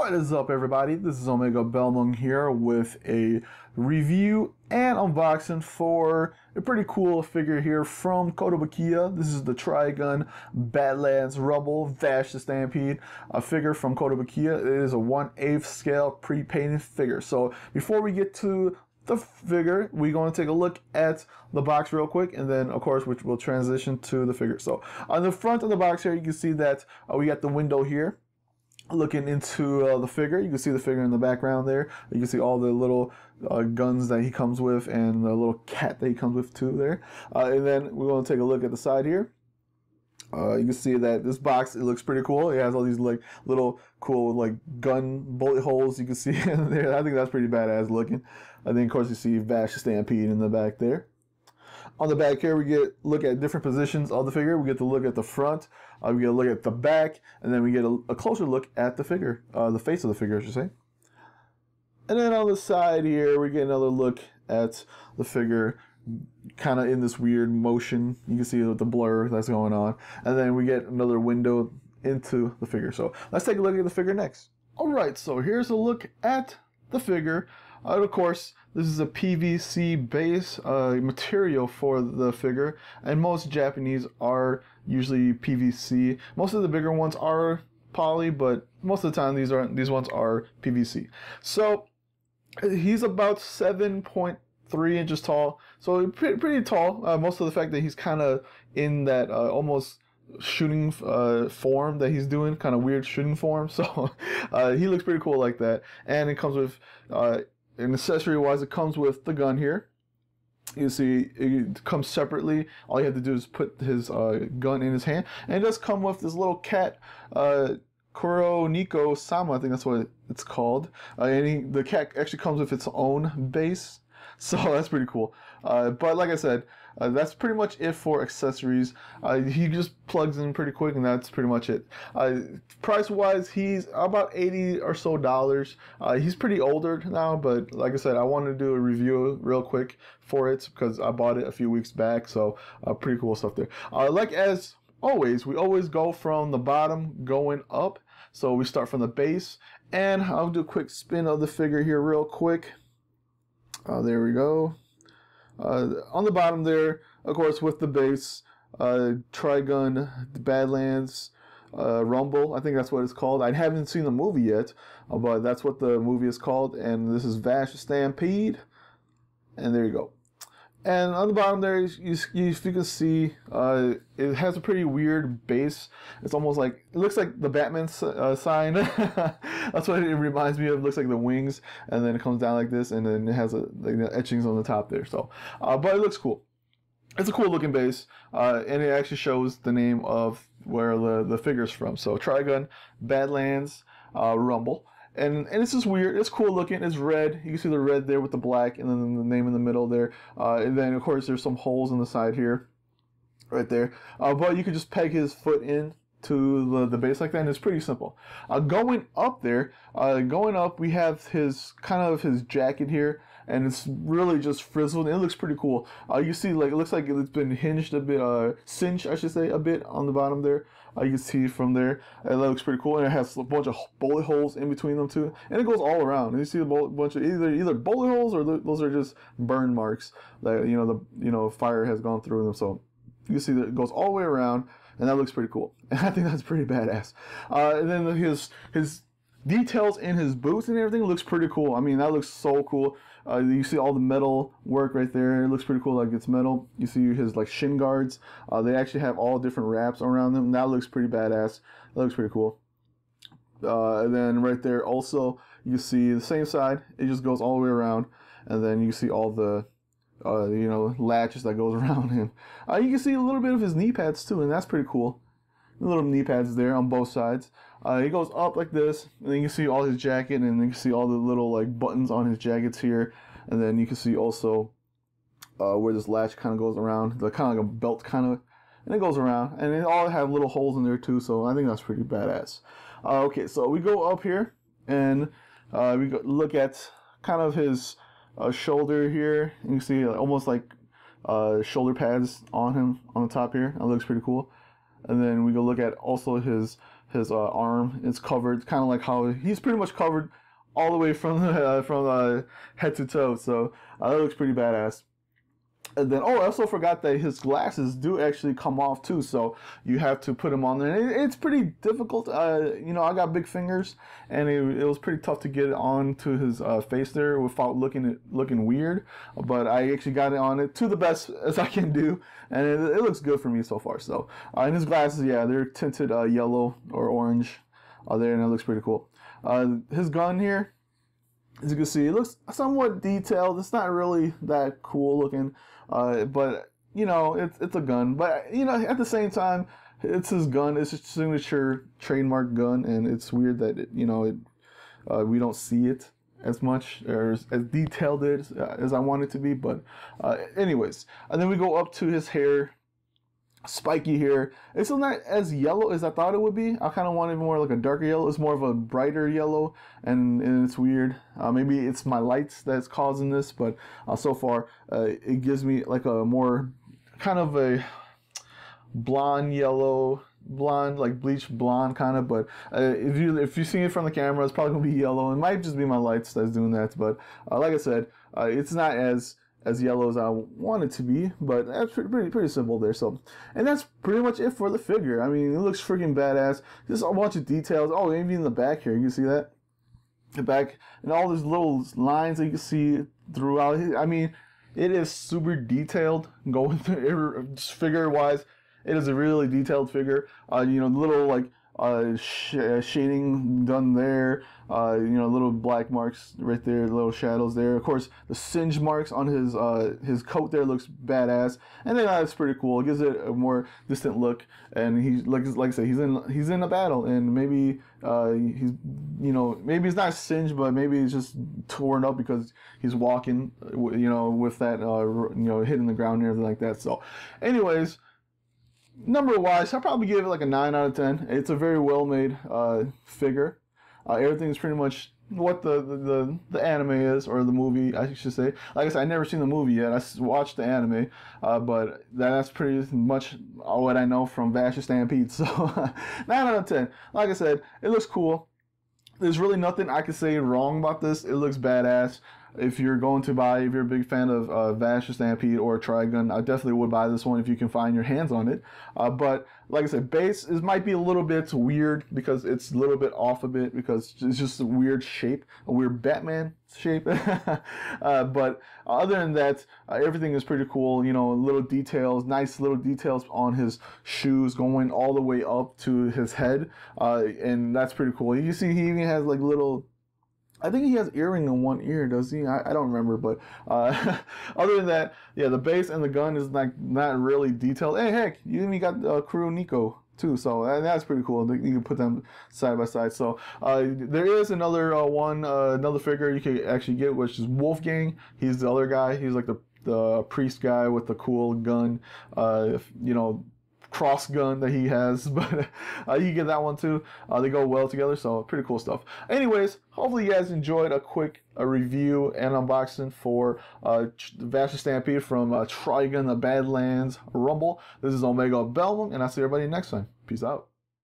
What is up, everybody? This is Omega Belmung here with a review and unboxing for a pretty cool figure here from Kotobukiya. This is the Trigun Badlands Rumble Vash the Stampede, a figure from Kotobukiya. It is a 1/8 scale pre-painted figure. So before we get to the figure, we're going to take a look at the box real quick, and then of course which will transition to the figure. So on the front of the box here, you can see that we got the window here looking into the figure. You can see the figure in the background there. You can see all the little guns that he comes with and the little cat that he comes with too there. And then we're going to take a look at the side here. You can see that this box, it looks pretty cool. It has all these like little cool like gun bullet holes you can see in there. I think that's pretty badass looking. And then of course you see Vash the Stampede in the back there. On the back here, we look at different positions of the figure. We get to look at the front, we get to look at the back, and then we get a closer look at the figure, the face of the figure, I should say. And then on the side here, we get another look at the figure, kind of in this weird motion. You can see the blur that's going on. And then we get another window into the figure. So let's take a look at the figure next. Alright, so here's a look at the figure. Of course, this is a PVC base material for the figure, and most Japanese are usually PVC. Most of the bigger ones are poly, but most of the time these ones are PVC. So he's about 7.3 inches tall, so pretty tall. Most of the fact that he's kind of in that almost shooting form that he's doing, kind of weird shooting form. So he looks pretty cool like that, and it comes with and accessory wise, it comes with the gun here. You see, it comes separately. All you have to do is put his gun in his hand, and it does come with this little cat, Kuroniko Sama, I think that's what it's called. And the cat actually comes with its own base, so that's pretty cool. But like I said, that's pretty much it for accessories. He just plugs in pretty quick, and that's pretty much it. Price wise, he's about $80 or so. He's pretty older now, but like I said, I wanted to do a review real quick for it because I bought it a few weeks back. So pretty cool stuff there. Like as always, we always go from the bottom going up. So we start from the base, and I'll do a quick spin of the figure here real quick. There we go. On the bottom there, of course, with the base, Trigun Badlands Rumble, I think that's what it's called. I haven't seen the movie yet, but that's what the movie is called. And this is Vash the Stampede, and there you go. And on the bottom there, you can see, it has a pretty weird base. It's almost like, it looks like the Batman sign. That's what it reminds me of. It looks like the wings, and then it comes down like this, and then it has like the etchings on the top there. So, but it looks cool. It's a cool looking base, and it actually shows the name of where the figure's from. So Trigun Badlands Rumble. And it's just weird. It's cool looking. It's red. You can see the red there with the black, and then the name in the middle there. And then of course there's some holes on the side here, right there. But you can just peg his foot in to the base like that, and it's pretty simple. Going up there, we have his jacket here, and it's really just frizzled, and it looks pretty cool. You see, like, it looks like it's been hinged a bit, cinched, I should say, a bit on the bottom there. You can see from there, and that looks pretty cool, and it has a bunch of bullet holes in between them too, and it goes all around. And you see a bunch of either bullet holes, or those are just burn marks that the fire has gone through them. So you can see that it goes all the way around, and that looks pretty cool. And I think that's pretty badass. And then his details in his boots and everything looks pretty cool. I mean, that looks so cool. You see all the metal work right there. It looks pretty cool, like it's metal. You see his like shin guards. They actually have all different wraps around them. That looks pretty badass. That looks pretty cool. And then right there also, you see the same side. It just goes all the way around, and then you see all the latches that goes around him. You can see a little bit of his knee pads too, and that's pretty cool. The little knee pads there on both sides. He goes up like this, and then you can see all his jacket, and you can see all the little like buttons on his jackets here, and then you can see also where this latch kind of goes around, kind of like a belt kind of, and it goes around, and they all have little holes in there too. So I think that's pretty badass. Okay, so we go up here, and we look at kind of his shoulder here, and you see almost like shoulder pads on him on the top here. That looks pretty cool. And then we go look at also his his arm is covered, kind of like how he's pretty much covered all the way from head to toe. So that looks pretty badass. And then, I also forgot that his glasses do actually come off too, so you have to put them on there. And it's pretty difficult. You know, I got big fingers, and it was pretty tough to get it onto his face there without looking weird. But I actually got it on it to the best as I can do, and it looks good for me so far. So, and his glasses, yeah, they're tinted yellow or orange there, and it looks pretty cool. His gun here, as you can see, it looks somewhat detailed. It's not really that cool looking, but you know, it's a gun. But you know, at the same time, it's his gun. It's his signature trademark gun, and it's weird that we don't see it as much or as detailed as I want it to be. But anyways, and then we go up to his hair. Spiky hair. It's still not as yellow as I thought it would be. I kind of wanted more like a darker yellow. It's more of a brighter yellow, and it's weird. Maybe it's my lights that's causing this, but so far it gives me like a more kind of a blonde yellow, like bleached blonde kind of. But if you see it from the camera, it's probably gonna be yellow. It might just be my lights that's doing that. But like I said, it's not as yellow as I want it to be, but that's pretty simple there. So, and that's pretty much it for the figure. I mean, it looks freaking badass. Just a bunch of details. Oh, even in the back here, you can see that the back and all these little lines that you can see throughout. I mean, it is super detailed. Going through just figure wise, it is a really detailed figure. You know, little like shading done there, you know, little black marks right there, little shadows there. Of course, the singe marks on his coat there looks badass, and then that's pretty cool. It gives it a more distant look, and he's like I said, he's in a battle, and maybe he's, you know, maybe it's not singed, but maybe it's just torn up because he's walking, you know, with that you know, hitting the ground and everything like that. So, anyways. Number wise, I'll probably give it like a 9 out of 10. It's a very well made figure. Everything is pretty much what the anime is, or the movie, I should say. Like I said, I've never seen the movie yet. I watched the anime, but that's pretty much what I know from Vash the Stampede. So 9 out of 10. Like I said, it looks cool. There's really nothing I could say wrong about this. It looks badass. If you're going to buy, if you're a big fan of Vash the Stampede or Trigun, I definitely would buy this one if you can find your hands on it. But like I said, base might be a little bit weird because it's a little bit off a bit because it's just a weird shape, a weird Batman shape. But other than that, everything is pretty cool. You know, little details, nice little details on his shoes going all the way up to his head, and that's pretty cool. You see, he even has like little. I think he has earring in one ear, does he? I don't remember, but other than that, yeah, the base and the gun is like not really detailed. Hey, heck, you even got Crew Nico too, so that's pretty cool. You can put them side by side. So there is another another figure you can actually get, which is Wolfgang. He's the other guy. He's like the priest guy with the cool gun. You know, cross gun that he has, but you can get that one too. They go well together, so pretty cool stuff. Anyways, hopefully you guys enjoyed a quick review and unboxing for Vash the Stampede from Trigun Badlands Rumble. This is Omega Belmont, and I'll see everybody next time. Peace out.